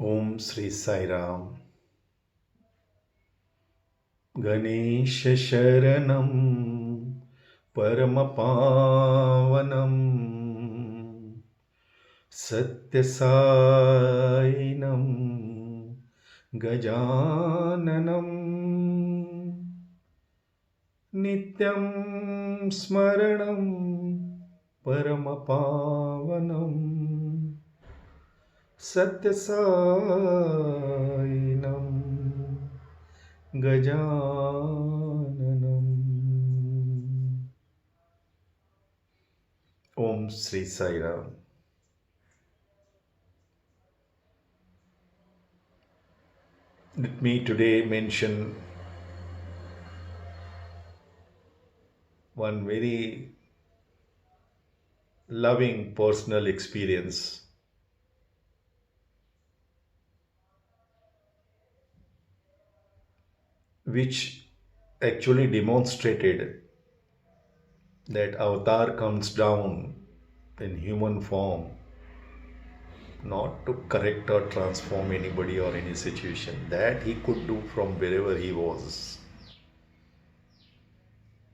Om Sri Sai Ram. Ganesha Sharanam Paramapavanam Satya Sainam Gajananam Nityam Smaranam Paramapavanam Satya Sainam Gajananam. Om Sri Sai Ram. Let me today mention one very loving personal experience which actually demonstrated that avatar comes down in human form not to correct or transform anybody or any situation. That he could do from wherever he was.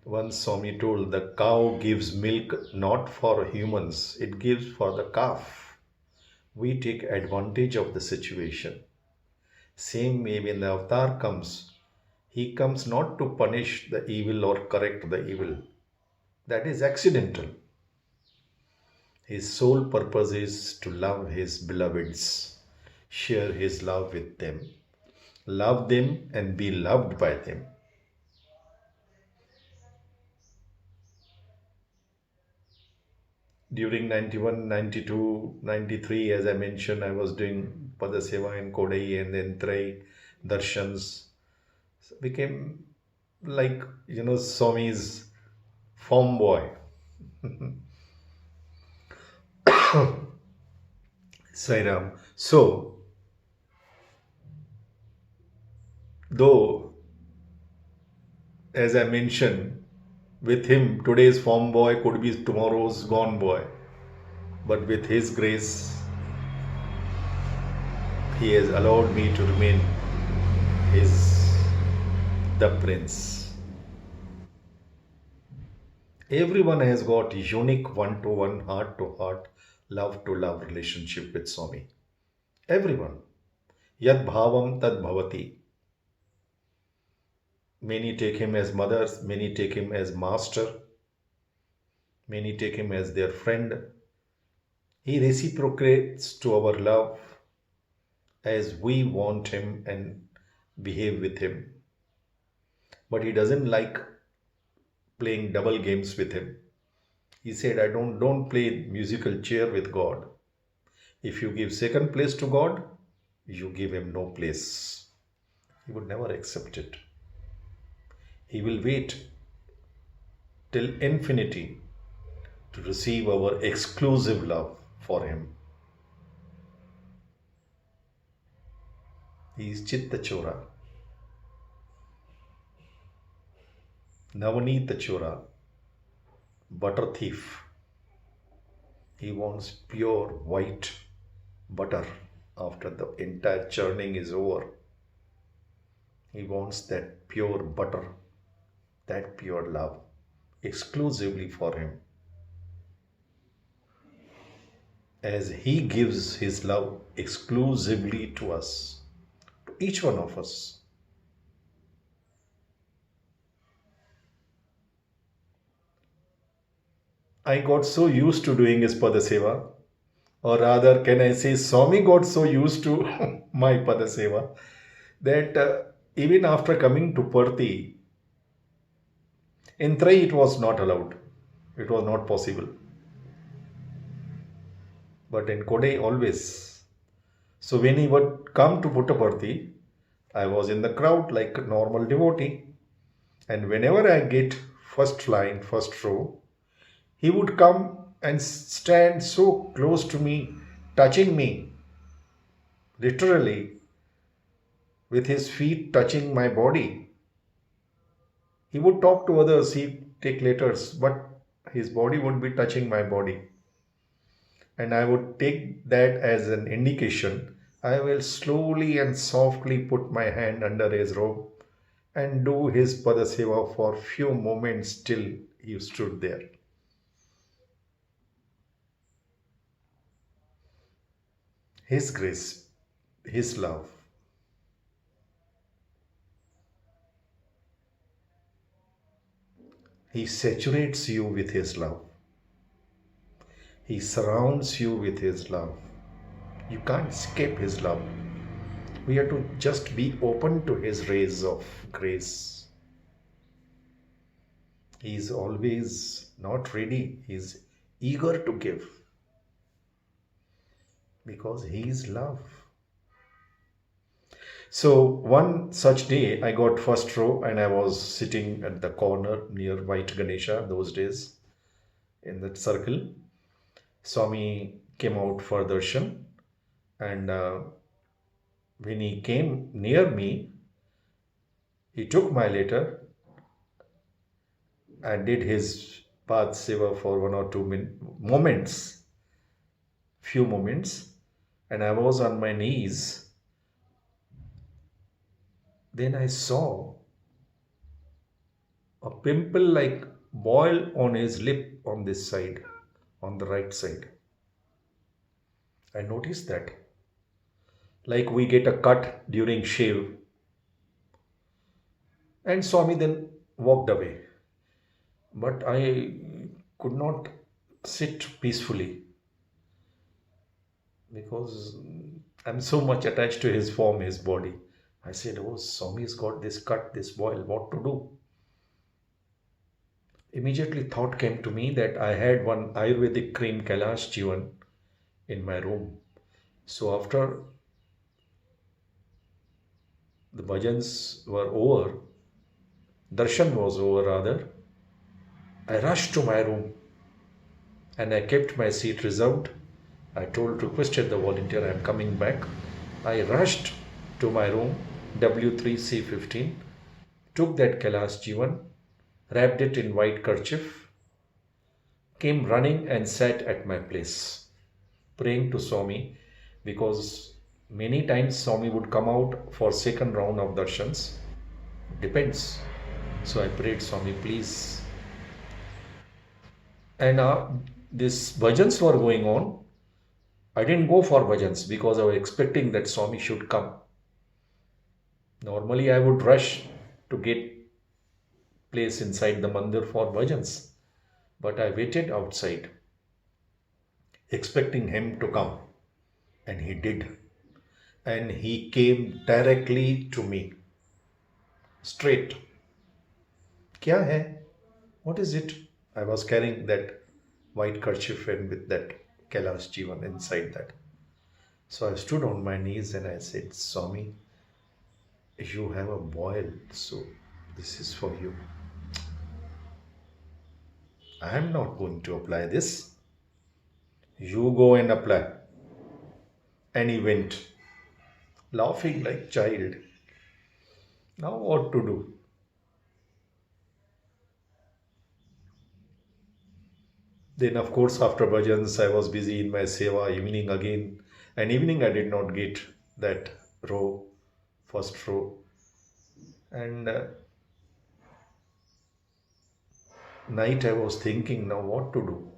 Once Swami told, the cow gives milk not for humans, it gives for the calf. We take advantage of the situation. Same way when the avatar comes, he comes not to punish the evil or correct the evil. That is accidental. His sole purpose is to love his beloveds, share his love with them, love them and be loved by them. During 91, 92, 93, as I mentioned, I was doing Padaseva in Kodai and then Trai Darshans. So became like, Swami's form boy. Sairam. So, though, as I mentioned, with him, today's form boy could be tomorrow's gone boy. But with his grace, he has allowed me to remain the prince. Everyone has got unique one-to-one, heart-to-heart, love-to-love relationship with Swami. Everyone. Yad bhavam tad bhavati. Many take him as mothers, many take him as master, many take him as their friend. He reciprocates to our love as we want him and behave with him. But he doesn't like playing double games with him. He said, I don't play musical chair with God. If you give second place to God, you give him no place. He would never accept it. He will wait till infinity to receive our exclusive love for him. He is Chitta Chora, Navneeta Chora, butter thief. He wants pure white butter after the entire churning is over. He wants that pure butter, that pure love, exclusively for him. As he gives his love exclusively to us, to each one of us. I got so used to doing his Padaseva, or rather, can I say, Swami got so used to my Padaseva that even after coming to Parthi, in Trai it was not allowed. It was not possible. But in Kodai always. So when he would come to Puttaparthi, I was in the crowd like a normal devotee. And whenever I get first line, first row, he would come and stand so close to me, touching me, literally, with his feet touching my body. He would talk to others, he'd take letters, but his body would be touching my body. And I would take that as an indication I will slowly and softly put my hand under his robe and do his Padaseva for few moments till he stood there. His grace, his love. He saturates you with his love. He surrounds you with his love. You can't escape his love. We have to just be open to his rays of grace. He is always not ready, he is eager to give because he is love. So one such day, I got first row and I was sitting at the corner near White Ganesha those days in that circle. Swami came out for darshan, and when he came near me, he took my letter and did his path seva for one or two moments, few moments, and I was on my knees. Then I saw a pimple like boil on his lip on this side, on the right side. I noticed that. Like we get a cut during shave. And Swami then walked away. But I could not sit peacefully because I'm so much attached to his form, his body. I said, oh, Swami's got this cut, this boil, what to do? Immediately thought came to me that I had one Ayurvedic cream Kailash Jivan in my room. So after the bhajans were over, darshan was over rather, I rushed to my room and I kept my seat reserved. I requested the volunteer, I am coming back. I rushed to my room, W3C15, took that Kailash Jivan, wrapped it in white kerchief, came running and sat at my place, praying to Swami, because many times Swami would come out for second round of darshans. Depends. So I prayed, Swami, please. And these bhajans were going on. I didn't go for bhajans because I was expecting that Swami should come. Normally I would rush to get place inside the mandir for bhajans. But I waited outside, expecting him to come. And he did. And he came directly to me. Straight. Kya hai? What is it? I was carrying that white kerchief and with that Kailash Jivan inside that. So I stood on my knees and I said, Swami, you have a boil, so this is for you. I am not going to apply this. You go and apply. And he went, laughing like child. Now what to do? Then, of course, after bhajans, I was busy in my seva, evening again. And evening, I did not get that row, first row. And night, I was thinking now what to do.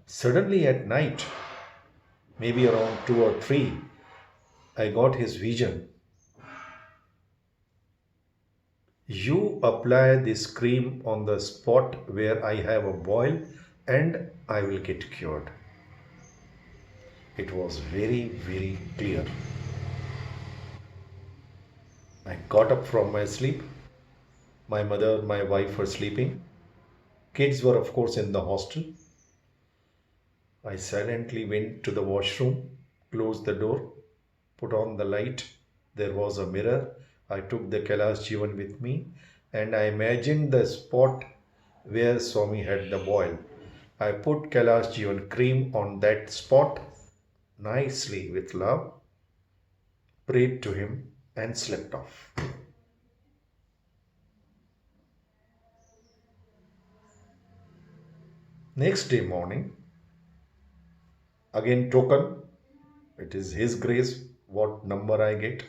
Suddenly at night, maybe around 2 or 3, I got his vision. You apply this cream on the spot where I have a boil and I will get cured. It was very, very clear. I got up from my sleep. My mother, my wife were sleeping. Kids were, of course, in the hostel. I silently went to the washroom, closed the door, put on the light. There was a mirror. I took the Kailash Jivan with me and I imagined the spot where Swami had the boil. I put Kailash Jivan cream on that spot nicely with love, prayed to him and slept off. Next day morning, again token, it is his grace, what number I get.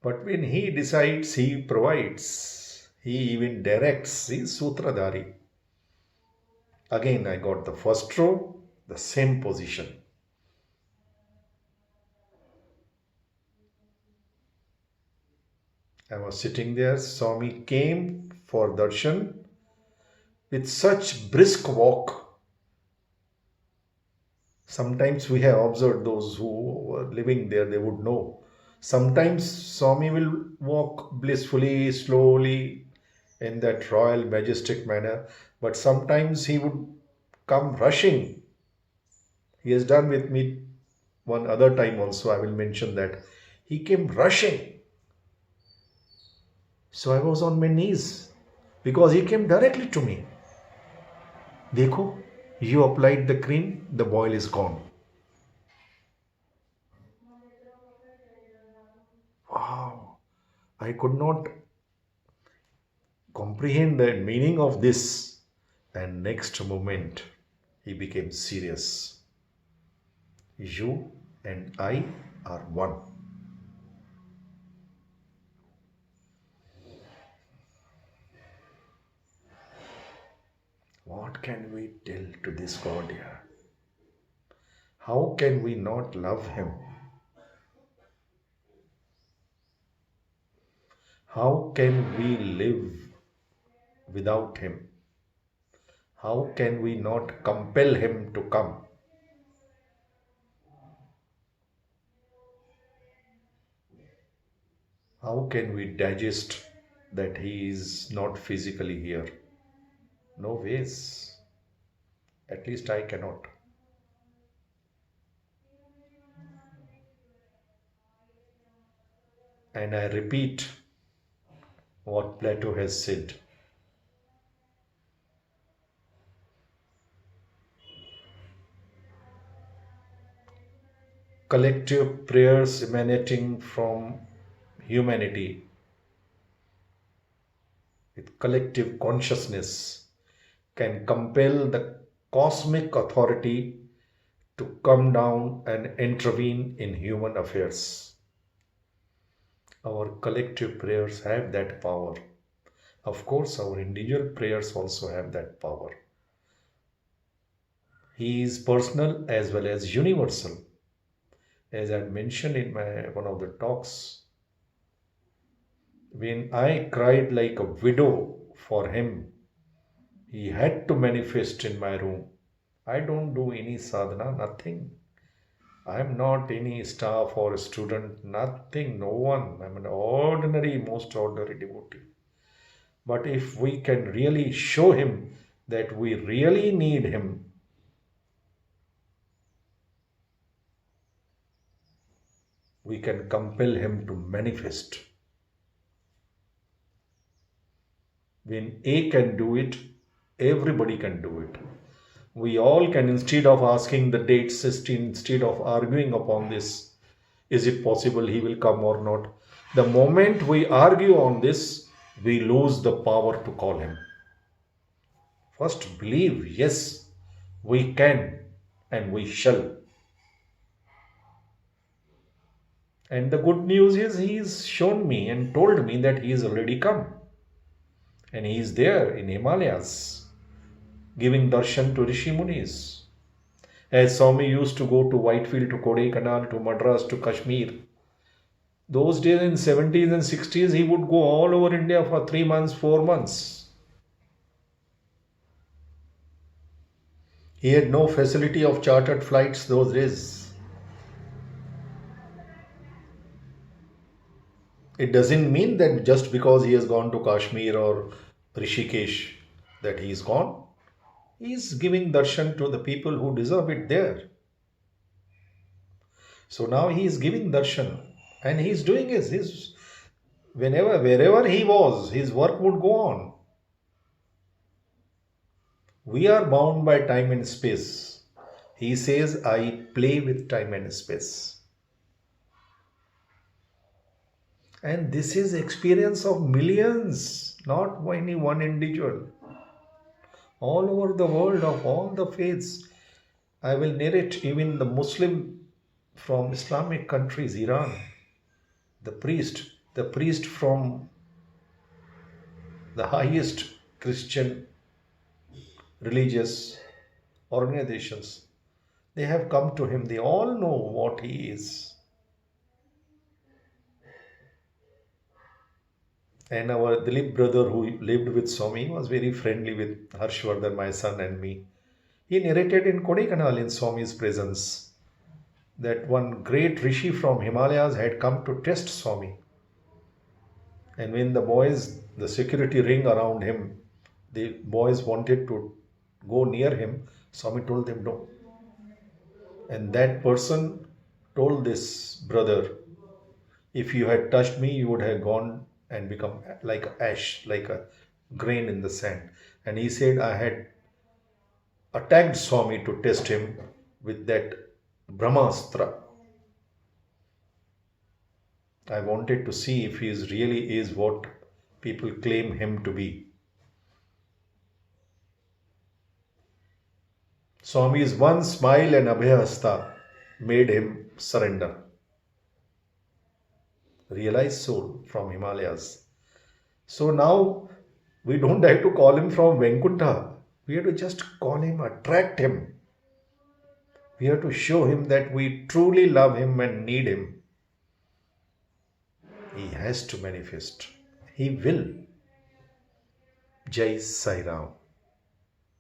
But when he decides, he provides. He even directs. He's Sutradhari. Again, I got the first row, the same position. I was sitting there. Swami came for darshan with such brisk walk. Sometimes we have observed those who were living there, they would know. Sometimes Swami will walk blissfully, slowly, in that royal, majestic manner, but sometimes he would come rushing. He has done with me one other time also, I will mention that. He came rushing. So I was on my knees because he came directly to me. Dekho, you applied the cream, the boil is gone. Wow, I could not comprehend the meaning of this. And next moment, he became serious. You and I are one. What can we tell to this God here? How can we not love him? How can we live without him? How can we not compel him to come? How can we digest that he is not physically here? No ways. At least I cannot. And I repeat what Plato has said. Collective prayers emanating from humanity with collective consciousness can compel the cosmic authority to come down and intervene in human affairs. Our collective prayers have that power. Of course, our individual prayers also have that power. He is personal as well as universal. As I mentioned in one of the talks, when I cried like a widow for him, he had to manifest in my room. I don't do any sadhana, nothing. I am not any staff or student, nothing, no one. I'm an ordinary, most ordinary devotee. But if we can really show him that we really need him, we can compel him to manifest. When A can do it, everybody can do it. We all can, instead of asking the dates, instead of arguing upon this, is it possible he will come or not? The moment we argue on this, we lose the power to call him. First believe, yes, we can and we shall. And the good news is he's shown me and told me that he is already come. And he is there in Himalayas, giving darshan to Rishi Munis. As Swami used to go to Whitefield, to Kodaikanal, to Madras, to Kashmir. Those days in 70s and 60s, he would go all over India for 3 months, 4 months. He had no facility of chartered flights those days. It doesn't mean that just because he has gone to Kashmir or Rishikesh that he is gone. He is giving darshan to the people who deserve it there. So now he is giving darshan and he is doing his wherever he was, his work would go on. We are bound by time and space. He says, I play with time and space. And this is experience of millions, not any one individual. All over the world, of all the faiths. I will narrate even the Muslim from Islamic countries, Iran, the priest from the highest Christian religious organizations, they have come to him. They all know what he is. And our Dilip brother, who lived with Swami, was very friendly with Harshvardhan, my son, and me. He narrated in Kodaikanal in Swami's presence that one great rishi from Himalayas had come to test Swami. And when the boys, the security ring around him, the boys wanted to go near him, Swami told them no. And that person told this brother, if you had touched me, you would have gone and become like ash, like a grain in the sand. And he said, I had attacked Swami to test him with that Brahmastra. I wanted to see if he is really is what people claim him to be. Swami's one smile and Abhayahasta made him surrender. Realized soul from Himalayas. So now we don't have to call him from Venkuta. We have to just call him, attract him. We have to show him that we truly love him and need him. He has to manifest. He will. Jai Sai Ram.